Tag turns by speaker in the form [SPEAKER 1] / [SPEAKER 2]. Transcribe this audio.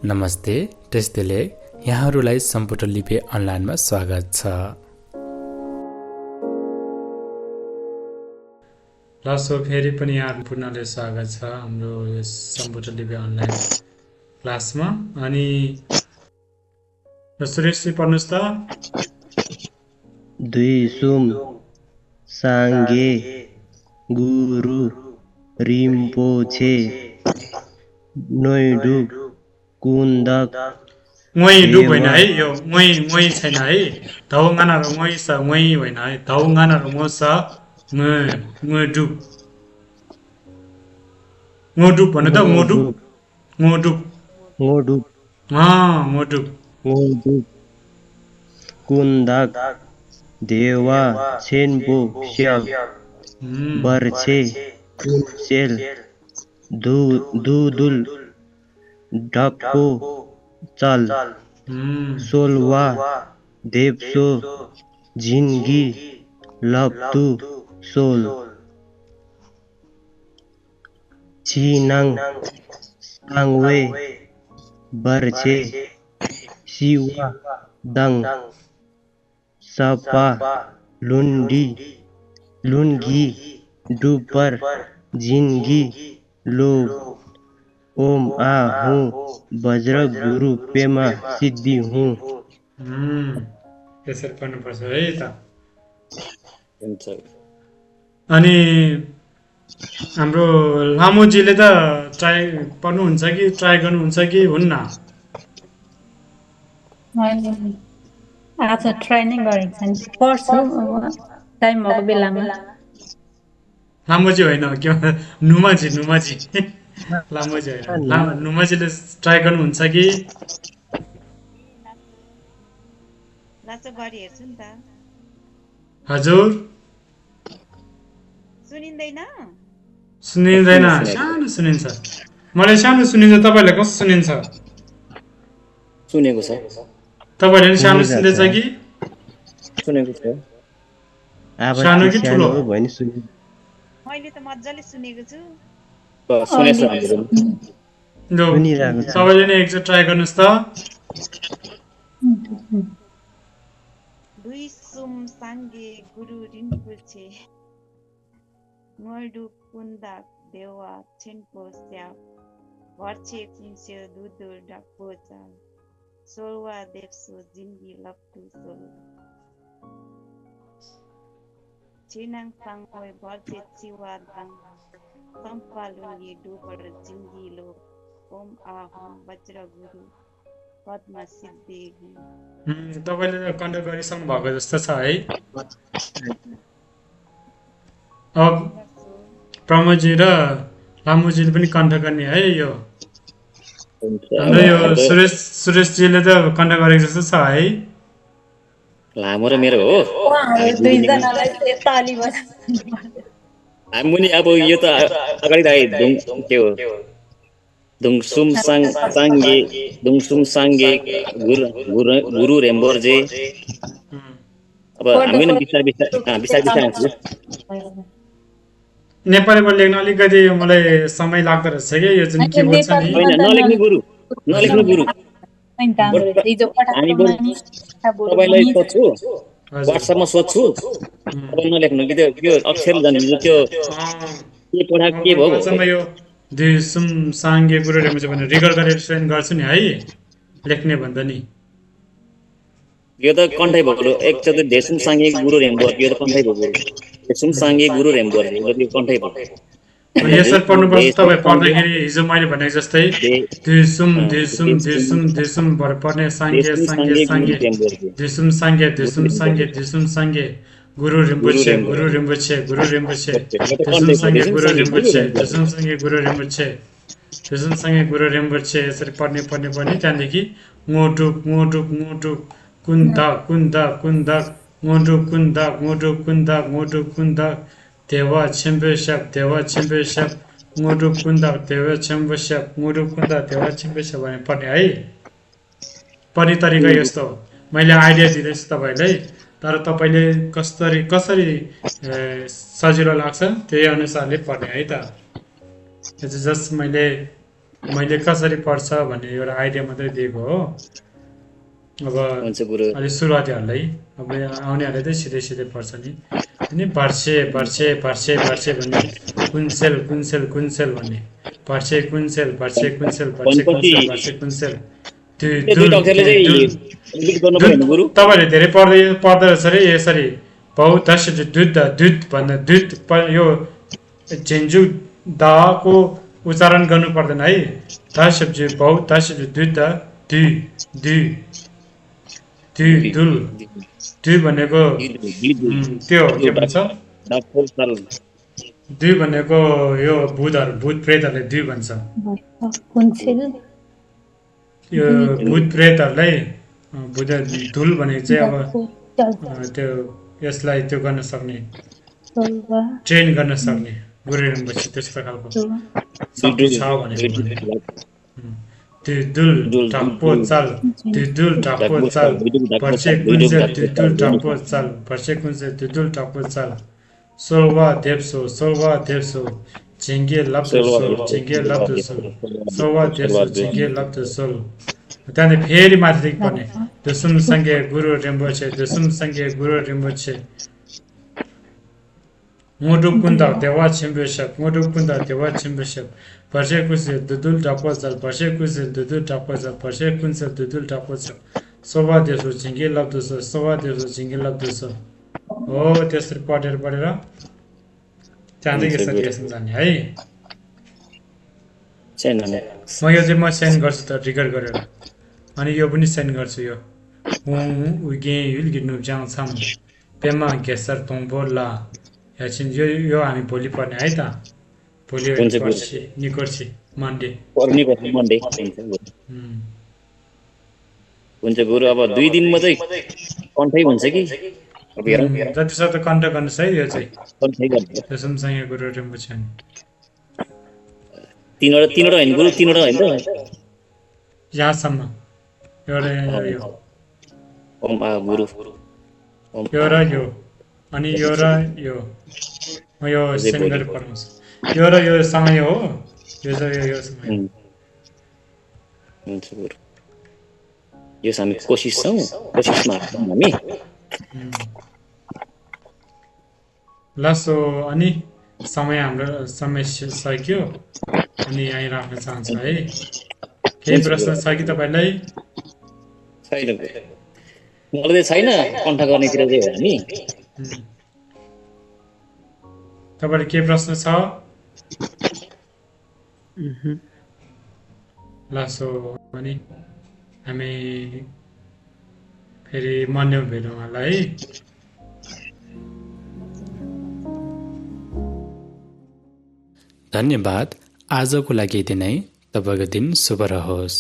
[SPEAKER 1] नमस्ते, टेस्टले यहाँहरूलाई सम्पुटर लिपि अनलाइनमा स्वागत छ।
[SPEAKER 2] ल सो फेरि पनि यहाँ पुनः स्वागत छ हाम्रो यस सम्पुटर लिपि अनलाइन क्लासमा। अनि सुरेशजी पढ्नुहोस् त।
[SPEAKER 3] द्विसुम साङ्गे गुरु रिम्पोछे नोइडुक कुन्दक
[SPEAKER 2] मोही डुब होइन है, यो मोही छैन है, धौगानाहरू मोही छ, मोही होइन है, धौगानाहरू मो छ, डुब मोडुब भन्नु त, मोडुब
[SPEAKER 3] कुन्दक देवा छेन्पो स्याल बर्छे कुन्सेल दुदुल ढक्को चल सोलवा देवसो झिन्गी लप्तु सोल छिनाङ साङ्वे बर्छे सिवा दङ सपा लुन्गी डुपर जिन्गी लोभ ओम आ हूँ वज्र गुरु पेमा सिद्धि हूँ।
[SPEAKER 2] यसरी पढ्नुपर्छ है त। अनि हाम्रो लामोजीले त ट्राई पढ्नुहुन्छ कि ट्राई गर्नुहुन्छ कि हुन्न?
[SPEAKER 4] आज ट्राई नै गरेको छैन, पढ्छु टाइम भएको बेलामा।
[SPEAKER 2] लामोजी होइन के नुमाजी लामोजी होइन, नुमाजीले ट्राई गर्नुहुन्छ कि? हजुर सुनिँदैन, सानो सुनिन्छ। मलाई सानो सुनिन्छ, तपाईँलाई कस्तो सुनिन्छ?
[SPEAKER 5] सुनेको छ।
[SPEAKER 2] तपाईँले नि सानो सुन्दैछ कि?
[SPEAKER 5] सुनेको छ।
[SPEAKER 2] सानो कि ठुलो?
[SPEAKER 6] मैले त मज्जाले सुनेको छु।
[SPEAKER 2] तपाईँले नै एकचोटि ट्राई गर्नुहोस् त।
[SPEAKER 6] दुई सुम साङ्गे गुरु रिम्पोछे मोडु कुन्दा देवा छेन्पो स्याप भर्छे कुन्से दुदु ढक्को चाल सोलवा देवसो जिन्गी लप्तु सोल छिनाङ साङ्वे भर्छे सिवा दाङ सम्पालुङ्गी डुबर जिन्गी लो ओम आहु वज्र गुरु पद्म सिद्धि।
[SPEAKER 2] तपाईँले कन्ट्याक्ट गरिसक्नु भएको जस्तो छ है। अब प्रमोदजी र लामुजीले पनि कन्ट्याक्ट गर्ने है। यो हाम्रो यो सुरेशजीले त कन्ट्याक्ट गरेको जस्तो छ है।
[SPEAKER 5] लामो र मेरो हो मुनि। अब यो त अगाडि के हो दुङसुम साङ्गे गुरु रेम्बोर्जे। अब हामी बिस्तारै
[SPEAKER 2] नेपालीमा लेख्न अलिकति मलाई समय लाग्दो रहेछ कि यो जुन किबोर्ड छ नि।
[SPEAKER 5] नलेख्नु गुरु तपाईँलाई सोध्छु, वाट्सएपमा सोध्छु, तपाईँ नलेख्नु कि त्यो अक्षर जान्नु त्यो के पढाएको के भयो।
[SPEAKER 2] दुईसुम साङ्गे गुरु रेम्बोर्जे भनेर रिकर्ड गरेर सेन्ड गर्छु नि है, लेख्ने भन्दा नि।
[SPEAKER 5] यो त कन्ठाइ भएको एकचोटि देशुम साङ्गे गुरु रेम्बोर्जे, यो त कन्ठाइ भएको देशुम साङ्गे गुरु रेम्बोर्जे, यो कन्ठाइ भएको।
[SPEAKER 2] यसरी पढ्नुपर्छ। तपाईँ पढ्दाखेरि हिजो मैले भनेको जस्तै दुईसुम भएर पढ्ने साङ्गे दुईसुम साङ्गे गुरु रिम्पोछे गुरु रिम्पोछे यसरी पढ्ने। त्यहाँदेखि मोटुक कुन्दा देवा छेम्बे स्याप मोटुक कुन्दा देवा छेम्बे स्याप भने पढ्ने है। पढ्ने तरिका यस्तो हो, मैले आइडिया दिँदैछु तपाईँलाई, तर तपाईँले कसरी सजिलो लाग्छ त्यही अनुसारले पढ्ने है त। जस्ट मैले मैले कसरी पढ्छ भन्ने एउटा आइडिया मात्रै दिएको हो। अब
[SPEAKER 5] हुन्छ गुरु
[SPEAKER 2] अलिक सुरुवातीहरूलाई अब आउनेहरूले चाहिँ सिधै सिधै पढ्छ नि। अनि भर्से भर्से भर्से भर्से भन्ने कुन्सेल कुन्सेल कुन्सेल भन्ने भर्से कुन्सेल भर्से कुन्सेल भर्से कुन्सेल भर्से कुन्सेल त्यो
[SPEAKER 5] यो दुईटा अक्षरले चाहिँ रिपिट गर्नु पर्यो नि गुरु
[SPEAKER 2] तपाईँहरूले धेरै पढ्दो रहेछ अरे यसरी भौ दस दुध भन्दा यो झेन्जु दाको उच्चारण गर्नु पर्दैन है। दस भौ दस दुध दुल दुई भनेको त्यो के भन्छ दुई भनेको यो भूत प्रेतहरूले दुई भन्छ।
[SPEAKER 4] कुन्सेल
[SPEAKER 2] यो भूत प्रेतहरूलाई धुल भनेको चाहिँ अब त्यो यसलाई त्यो गर्न सक्ने ट्रेन गर्न सक्ने गुरु रिम्पोछे त्यस्तो खालको शक्ति छ भनेको दुल टाप्पो चाल दुल टाप्पो चाल पर्से कुन्सेल टाप्पो चाल पर्से कुन्सेल दुल टाप्पो चाल सोलवा देवसो झिङ्गे लप्दो सोलवा देवसो झिङ्गे लप्दो सोल। त्यहाँदेखि फेरि माथिदेखि पर्ने दुसुम सङ्गे गुरु रिम्पोछे मुडु कुन्दा देवा छिम्बेसप पर्से कुन्सेल दुदुल टाप्पो चाल पर्से कुन्सेल दुदुल टाप्पो चाल पर्से कुन्सेल दुदुल टाप्पो चाल सोभा देवसो झिङ्गे लप्दो सो हो त्यसरी पढेर त्यहाँदेखि यसरी यसमा जाने है। म यो चाहिँ म सेन्ड गर्छु त रिकर्ड गरेर अनि यो पनि सेन्ड गर्छु। यो उगे युल्गिनु जाउँछम पेमा घेसर तोङबो ला याछिन यो हामी भोलि पढ्ने है त। भोलि पर्सि निकोर्सि मन्डे
[SPEAKER 5] हुन्छ गुरु अब 2 दिनमा चाहिँ कन्ठै हुन्छ कि अब हेरौँ
[SPEAKER 2] जति सक्दो कन्ट गर्नुहोस् है। यो चाहिँ
[SPEAKER 5] कन्ठै गर्छ
[SPEAKER 2] दशमसँग गुरु रिम्पोछे
[SPEAKER 5] तीनवटा हैन गुरु तीनवटा हैन त
[SPEAKER 2] यहाँसम्म एउटा यो
[SPEAKER 5] ओम आ गुरु
[SPEAKER 2] यो र यो अनि यो र यो म यो सेन्ड गरेर पठाउँछु। यो र यो सँगै हो यो चाहिँ यो सँगै
[SPEAKER 5] हुन्छ गुरु यो हामी कोसिसमा हामी
[SPEAKER 2] लसो अनि हाम्रो समय सकियो अनि यहीँ राख्न चाहन्छु है। केही प्रश्न छ कि तपाईँलाई?
[SPEAKER 5] छैन मलाई चाहिँ छैन कन्ठ गर्नेतिर चाहिँ हो हामी।
[SPEAKER 2] तपाईँले के प्रश्न छ? लासो अनि हामी फेरि मन्यौ भेटौँ होला है।
[SPEAKER 1] धन्यवाद। आजको लागि यति नै। तपाईँको दिन शुभ रहोस्।